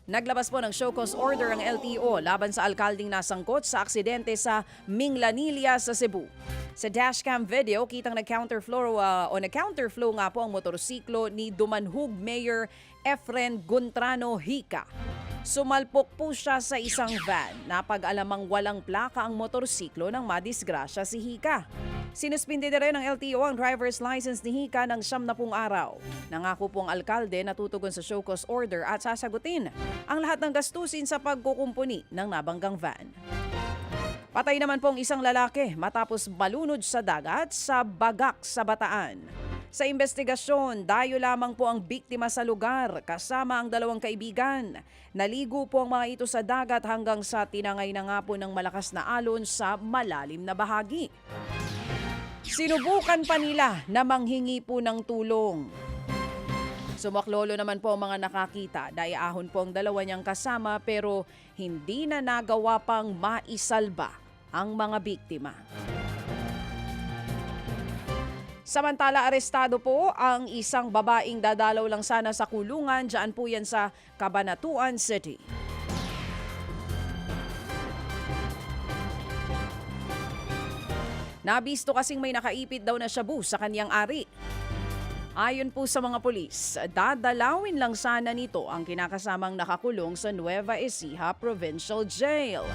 Naglabas po ng show cause order ang LTO laban sa alkaldeng nasangkot sa aksidente sa Minglanilla sa Cebu. Sa dashcam video, kitang nag-counterflow nga po ang motorsiklo ni Dumanhug Mayor Efren Guntrano Hica. Sumalpok po siya sa isang van na pag-alamang walang plaka ang motorsiklo nang madisgrasya si Hica. Sinuspindi na rin ng LTO ang driver's license ni Hica ng 70 araw. Nangako po ang alkalde na tutugon sa show cause order at sasagutin ang lahat ng gastusin sa pagkukumpuni ng nabanggang van. Patay naman po ang isang lalaki matapos malunod sa dagat sa Bagak sa Bataan. Sa investigasyon, dayo lamang po ang biktima sa lugar kasama ang dalawang kaibigan. Naligo po ang mga ito sa dagat hanggang sa tinangay na nga po ng malakas na alon sa malalim na bahagi. Sinubukan pa nila na manghingi po ng tulong. Sumaklolo naman po ang mga nakakita. Dayahon po ang dalawa niyang kasama pero hindi na nagawa pang maisalba ang mga biktima. Samantala, arestado po ang isang babaeng dadalaw lang sana sa kulungan. Diyan po yan sa Cabanatuan City. Nabisto kasing may nakaipit daw na shabu sa kanyang ari. Ayon po sa mga pulis, dadalawin lang sana nito ang kinakasamang nakakulong sa Nueva Ecija Provincial Jail.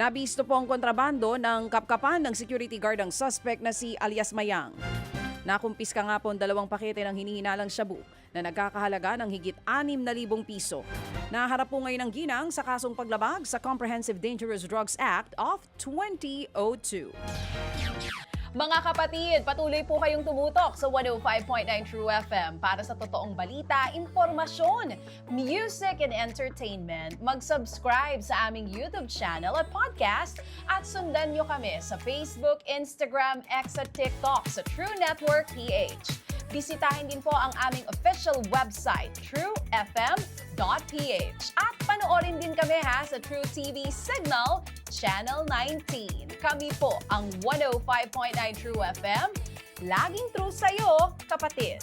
Nabisto po ang kontrabando ng kapkapan ng security guard ang suspect na si alias Mayang. Nakumpiska nga po ang 2 pakete ng hinihinalang shabu na nagkakahalaga ng higit 6,000 piso. Naharap po ngayon ang ginang sa kasong paglabag sa Comprehensive Dangerous Drugs Act of 2002. Mga kapatid, patuloy po kayong tumutok sa 105.9 True FM para sa totoong balita, informasyon, music and entertainment. Mag-subscribe sa aming YouTube channel at podcast at sundan nyo kami sa Facebook, Instagram, X at TikTok sa True Network PH. Bisitahin din po ang aming official website, truefm.ph. At panoorin din kami sa True TV Signal, Channel 19. Kami po ang 105.9 True FM. Laging true sa'yo, kapatid.